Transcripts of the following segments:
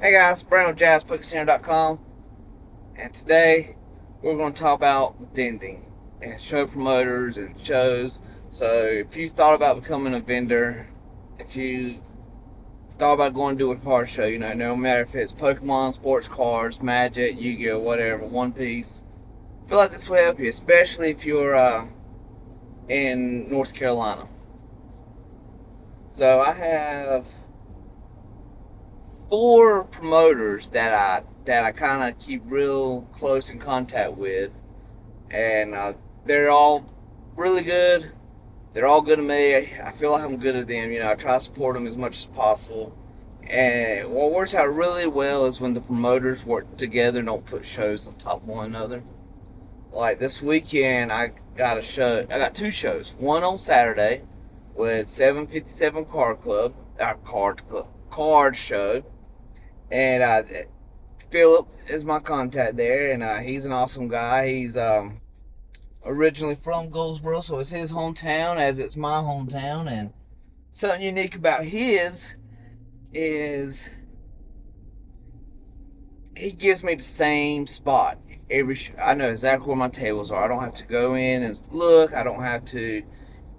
Hey guys, Brandon with JazzPokerCenter.com, and today we're going to talk about vending and show promoters and shows. So if you thought about becoming a vendor, if you thought about going to do a card show, no matter if it's Pokemon, sports cards, Magic, Yu-Gi-Oh, whatever, One Piece, I feel like this will help you, especially if you're in North Carolina. So I have four promoters that I kind of keep real close in contact with, and they're all really good. They're all good to me. I feel like I'm good at them. I try to support them as much as possible. And what works out really well is when the promoters work together and don't put shows on top of one another. Like this weekend, I got a show. I got two shows. One on Saturday with 757 Card Club, our card show, and Philip is my contact there, and he's an awesome guy. He's originally from Goldsboro, so it's his hometown as it's my hometown. And something unique about his is he gives me the same spot every show. I know exactly where my tables are. I don't have to go in and look. I don't have to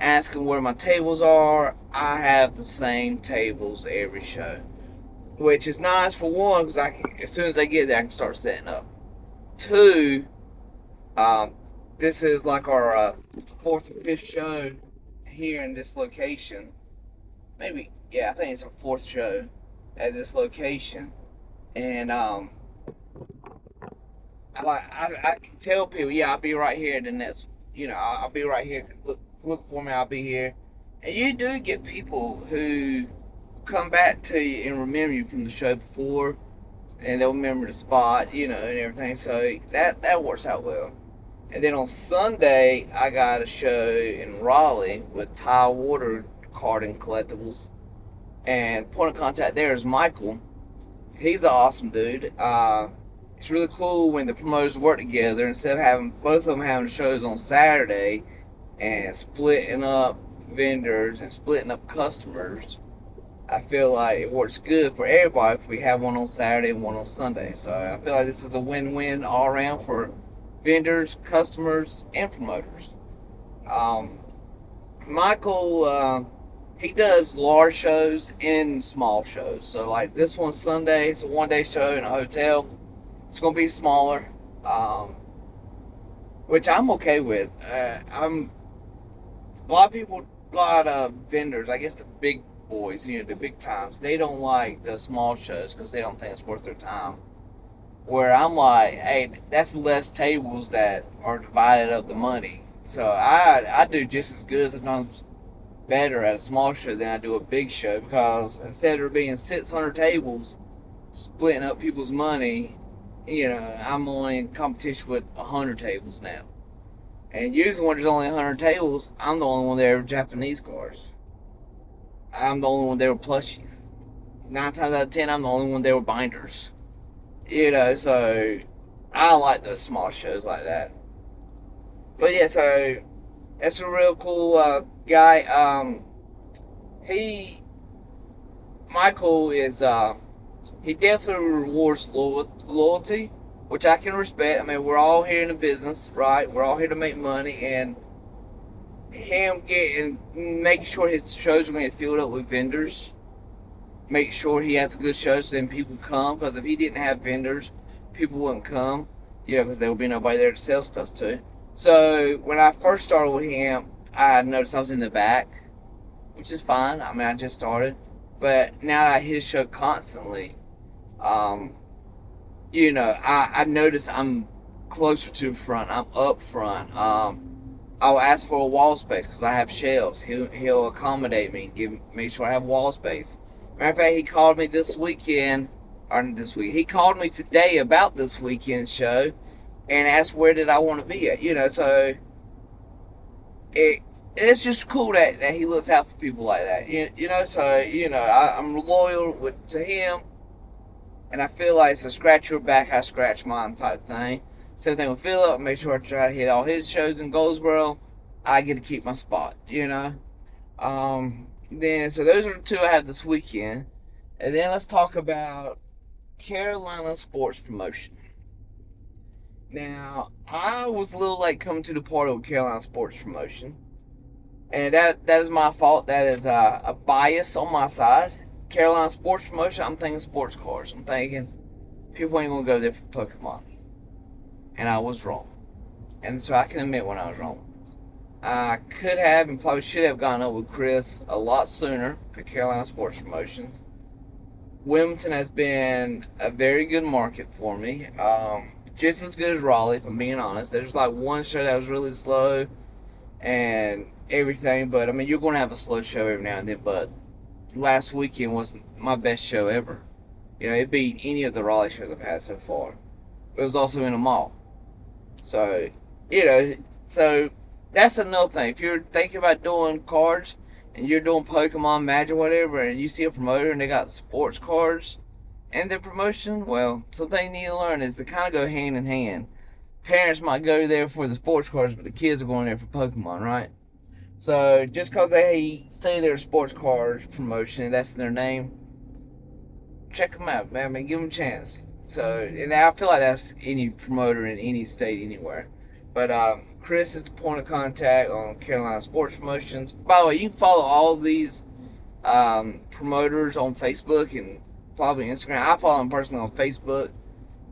ask him where my tables are. I have the same tables every show, which is nice for one, because as soon as I get there, I can start setting up. Two, this is like our fourth or fifth show here in this location. Maybe, yeah, I think it's our fourth show at this location, and I can tell people, yeah, I'll be right here. The next, I'll be right here. Look for me. I'll be here, and you do get people who come back to you and remember you from the show before, and they'll remember the spot, and everything. So that works out well. And then on Sunday, I got a show in Raleigh with Ty Water Card and Collectibles, and point of contact there is Michael. He's an awesome dude. It's really cool when the promoters work together instead of having both of them having shows on Saturday and splitting up vendors and splitting up customers. I feel like it works good for everybody if we have one on Saturday and one on Sunday. So I feel like this is a win-win all around for vendors, customers, and promoters. Michael, he does large shows and small shows. So like this one's Sunday, it's a one-day show in a hotel. It's going to be smaller, which I'm okay with. A lot of vendors, I guess the big boys, the big times, they don't like the small shows because they don't think it's worth their time. Where I'm like, hey, that's less tables that are divided up the money. So I do just as good, sometimes better at a small show than I do a big show, because instead of there being 600 tables splitting up people's money, I'm only in competition with 100 tables now. And usually when there's only 100 tables, I'm the only one there with Japanese cards. I'm the only one there with plushies. 9 times out of 10, I'm the only one there with binders. So I like those small shows like that. But yeah, so that's a real cool guy. Michael is, he definitely rewards loyalty, which I can respect. I mean, we're all here in the business, right? We're all here to make money, and him making sure his shows are going to get filled up with vendors, make sure he has a good show so then people come, because if he didn't have vendors, people wouldn't come, because there would be nobody there to sell stuff to. So when I first started with him, I noticed I was in the back, which is fine. I mean, I just started. But now that I hit his show constantly, I notice I'm closer to the front. I'm up front. I'll ask for a wall space because I have shelves. He'll accommodate me and make sure I have wall space. Matter of fact, he called me he called me today about this weekend show and asked where did I want to be at, so it's just cool that he looks out for people like that, so, I'm loyal to him, and I feel like it's a scratch your back, I scratch mine type thing. Same thing with Philip. Make sure I try to hit all his shows in Goldsboro. I get to keep my spot, Then, so those are the two I have this weekend. And then let's talk about Carolina Sports Promotion. Now, I was a little late coming to the party with Carolina Sports Promotion, and that is my fault. That is a bias on my side. Carolina Sports Promotion, I'm thinking sports cars. I'm thinking people ain't gonna go there for Pokemon, and I was wrong. And so I can admit when I was wrong. I could have and probably should have gone up with Chris a lot sooner at Carolina Sports Promotions. Wilmington has been a very good market for me. Just as good as Raleigh, if I'm being honest. There's like one show that was really slow and everything, but I mean, you're going to have a slow show every now and then, but last weekend was my best show ever. You know, it beat any of the Raleigh shows I've had so far. It was also in a mall. So, so that's another thing. If you're thinking about doing cards and you're doing Pokemon, Magic, whatever, and you see a promoter and they got sports cards and their promotion, well, something you need to learn is to kind of go hand in hand. Parents might go there for the sports cards, but the kids are going there for Pokemon, right? So just because they say they're sports cards promotion, that's their name, check them out, man. I mean, give them a chance. So, and I feel like that's any promoter in any state, anywhere. But Chris is the point of contact on Carolina Sports Promotions. By the way, you can follow all of these promoters on Facebook and probably Instagram. I follow them personally on Facebook,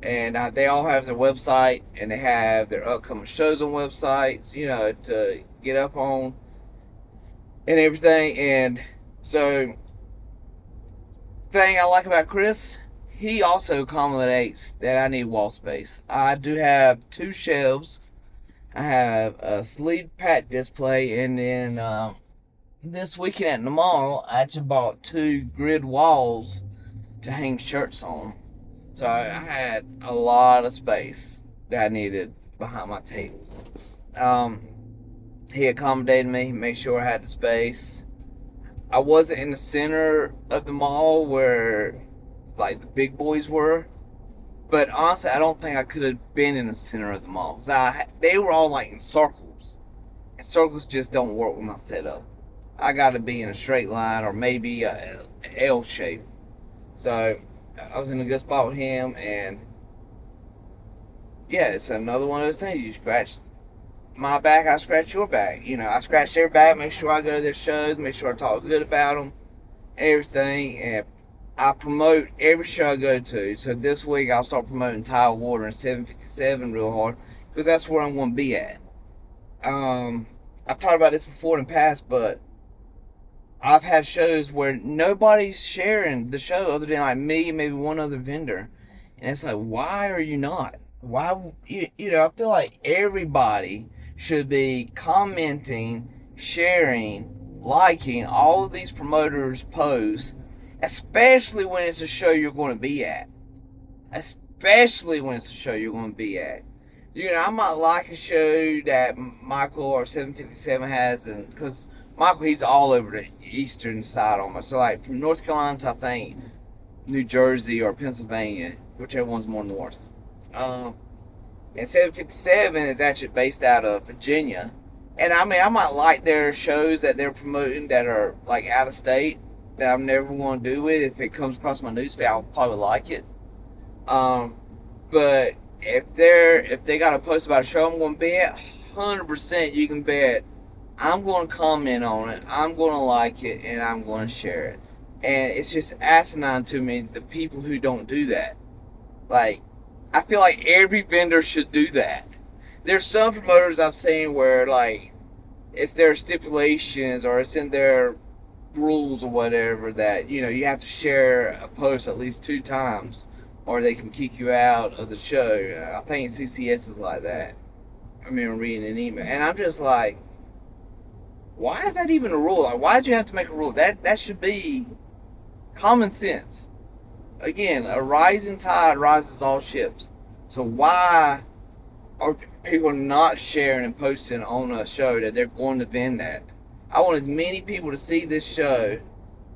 and they all have their website and they have their upcoming shows on websites, you know, to get up on and everything. And so, thing I like about Chris, he also accommodates that I need wall space. I do have 2 shelves. I have a sleeve pack display, and then this weekend at the mall, I actually bought 2 grid walls to hang shirts on. So I had a lot of space that I needed behind my tables. He accommodated me, made sure I had the space. I wasn't in the center of the mall where like the big boys were, but honestly, I don't think I could have been in the center of the mall because they were all like in circles, and circles just don't work with my setup. I got to be in a straight line or maybe a L shape. So I was in a good spot with him, and yeah, it's another one of those things. You scratch my back, I scratch your back. You know, I scratch their back, make sure I go to their shows, make sure I talk good about them, and everything, and I promote every show I go to. So this week I'll start promoting Tile Water and 757 real hard because that's where I'm going to be at. I've talked about this before in the past, but I've had shows where nobody's sharing the show other than like me, maybe one other vendor, and it's like, why are you not? Why, you know? I feel like everybody should be commenting, sharing, liking all of these promoters' posts, especially when it's a show you're going to be at. Especially when it's a show you're going to be at. You know, I might like a show that Michael or 757 has, and because Michael, he's all over the eastern side almost. So, like, from North Carolina to, I think, New Jersey or Pennsylvania, whichever one's more north. And 757 is actually based out of Virginia. And, I mean, I might like their shows that they're promoting that are, like, out of state that I'm never going to do it. If it comes across my newsfeed, I'll probably like it. But if they got a post about a show I'm going to be at, 100% you can bet I'm going to comment on it, I'm going to like it, and I'm going to share it. And it's just asinine to me, the people who don't do that. Like, I feel like every vendor should do that. There's some promoters I've seen where, like, it's their stipulations or it's in their rules or whatever that, you know, you have to share a post at least 2 times or they can kick you out of the show. I think CCS is like that. I remember reading an email. And I'm just like, why is that even a rule? Like, why'd you have to make a rule? That should be common sense. Again, a rising tide rises all ships. So why are people not sharing and posting on a show that they're going to vend at? I want as many people to see this show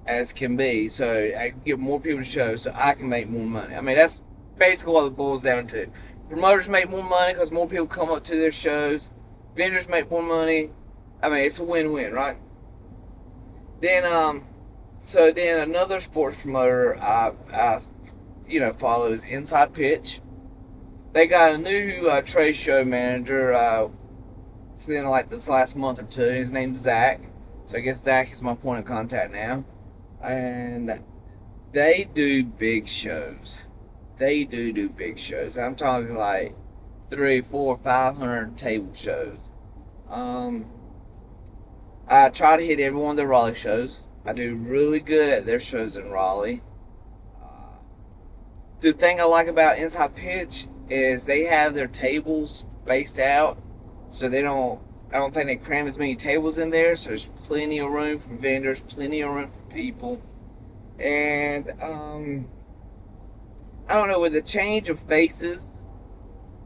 as can be, so I can get more people to show, so I can make more money. I mean, that's basically what it boils down to. Promoters make more money because more people come up to their shows. Vendors make more money. I mean, it's a win-win, right? Then, so then another sports promoter I follows Inside Pitch. They got a new trade show manager within like this last month or two. His name's Zach. So I guess Zach is my point of contact now. And they do big shows. They do big shows. I'm talking like 3, 4, 500 table shows. I try to hit every one of their Raleigh shows. I do really good at their shows in Raleigh. The thing I like about Inside Pitch is they have their tables spaced out, so I don't think they cram as many tables in there, so there's plenty of room for vendors, plenty of room for people. And I don't know, with the change of faces,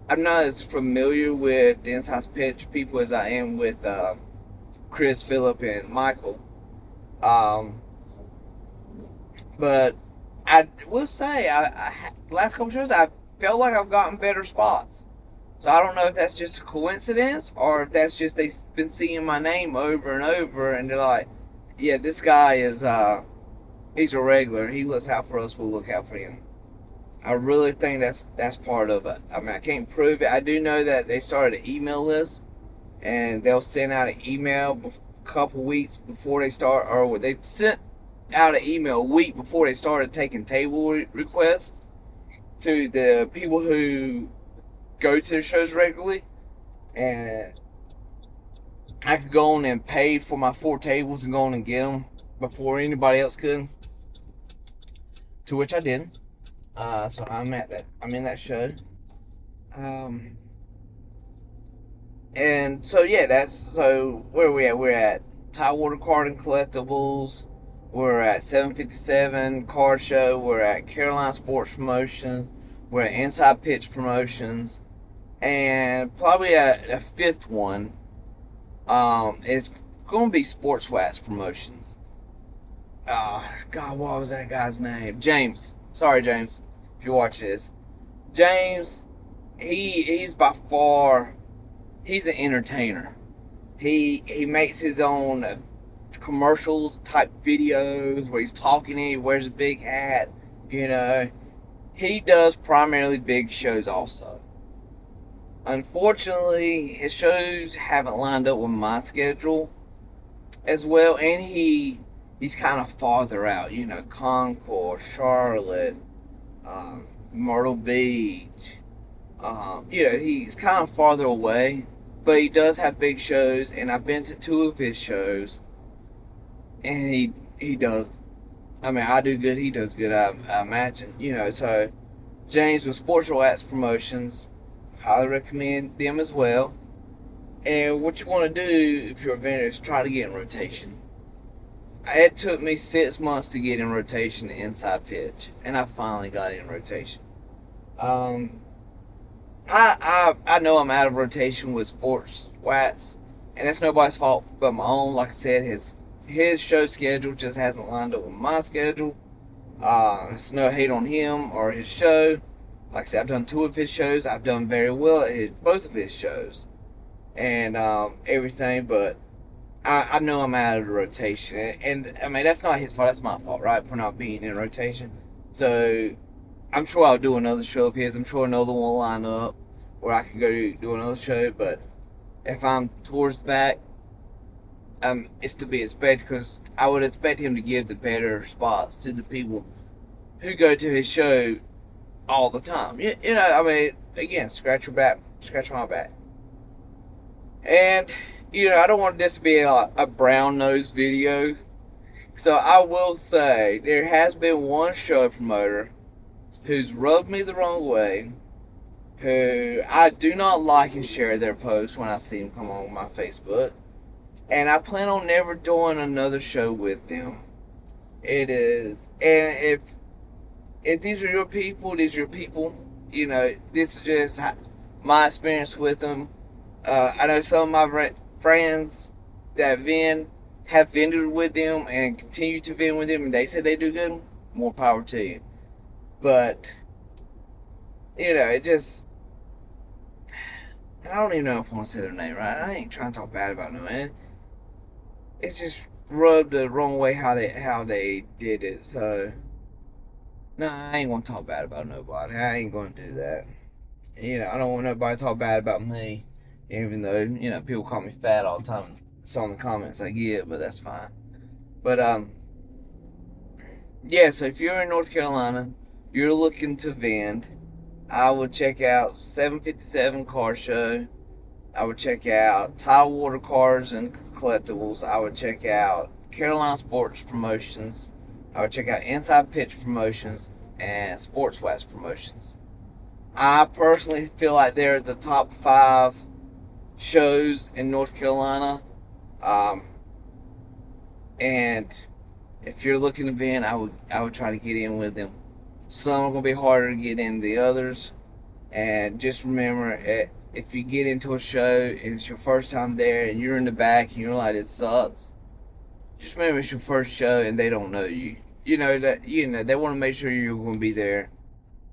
I'm not as familiar with the Inside Pitch people as I am with Chris, Phillip, and Michael. But I will say, last couple shows, I felt like I've gotten better spots. So I don't know if that's just a coincidence or if that's just they've been seeing my name over and over and they're like, yeah, this guy is he's a regular. He looks out for us. We'll look out for him. I really think that's part of it. I mean, I can't prove it. I do know that they started an email list, and they'll send out an email a couple weeks before they start, or they sent out an email a week before they started taking table requests to the people who go to the shows regularly, and I could go on and pay for my 4 tables and go on and get them before anybody else could. To which I did. So I'm in that show. And so yeah, so where are we at? We're at Tidewater Card and Collectibles. We're at 757 Card Show. We're at Caroline Sports Promotion. We're at Inside Pitch Promotions. And probably a 5th one is going to be Sports Wax Promotions. God, what was that guy's name? James. Sorry, James, if you're watching this. James, he's by far, he's an entertainer. He makes his own commercials type videos where he's talking and he wears a big hat. He does primarily big shows also. Unfortunately, his shows haven't lined up with my schedule as well, and he's kind of farther out, Concord, Charlotte, Myrtle Beach. He's kind of farther away, but he does have big shows, and I've been to 2 of his shows, and he does. I mean, I do good, he does good, I imagine. So James with Sports Wax Promotions, highly recommend them as well. And what you want to do if you're a vendor is try to get in rotation. It took me 6 months to get in rotation to Inside Pitch, and I finally got in rotation. I know I'm out of rotation with Sports Wax, and that's nobody's fault but my own. Like I said, his show schedule just hasn't lined up with my schedule. It's no hate on him or his show. Like I said, I've done 2 of his shows. I've done very well at both of his shows, and everything, but I know I'm out of the rotation, and I mean, that's not his fault, that's my fault, right, for not being in rotation. So I'm sure I'll do another show of his. I'm sure another one will line up where I can go do another show, but if I'm towards the back, it's to be expected, because I would expect him to give the better spots to the people who go to his show all the time. I mean, again, scratch my back. And I don't want this to be a brown nose video, so I will say there has been one show promoter who's rubbed me the wrong way, who I do not like and share their posts when I see them come on my Facebook, and I plan on never doing another show with them. It is, and if these are your people, these are your people. This is just my experience with them. I know some of my friends that have vended with them and continue to vend with them, and they say they do good. More power to you. But it just, I don't even know if I want to say their name right. I ain't trying to talk bad about them, man. It's just rubbed the wrong way how they did it. So Nah, I ain't gonna talk bad about nobody. I ain't gonna do that. You know, I don't want nobody to talk bad about me, even though, you know, people call me fat all the time. It's on the comments I get, but that's fine. But yeah. So if you're in North Carolina, you're looking to vend, I would check out 757 Car Show. I would check out Tidewater Cars and Collectibles. I would check out Carolina Sports Promotions. I would check out Inside Pitch Promotions and Sports Wax Promotions. I personally feel like they're the top 5 shows in North Carolina. And if you're looking to vend, I would try to get in with them. Some are gonna be harder to get in than the others. And just remember, if you get into a show and it's your first time there and you're in the back and you're like, it sucks, just remember it's your first show and they don't know you. You know they want to make sure you're going to be there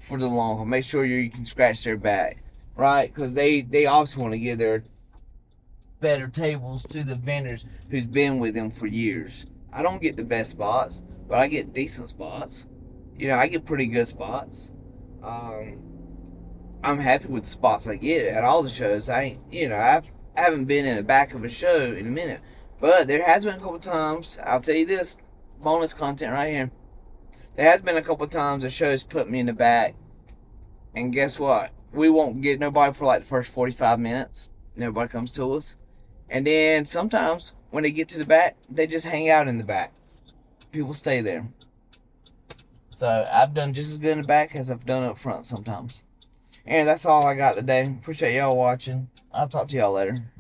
for the long haul. Make sure you can scratch their back, right? Because they obviously want to give their better tables to the vendors who's been with them for years. I don't get the best spots, but I get decent spots. You know, I get pretty good spots. I'm happy with the spots I get at all the shows. I haven't been in the back of a show in a minute, but there has been a couple times. I'll tell you this, bonus content right here. There has been a couple times the shows put me in the back, and guess what? We won't get nobody for like the first 45 minutes. Nobody comes to us, and then sometimes when they get to the back, they just hang out in the back. People stay there. So I've done just as good in the back as I've done up front sometimes. And that's all I got today. Appreciate y'all watching. I'll talk to y'all later.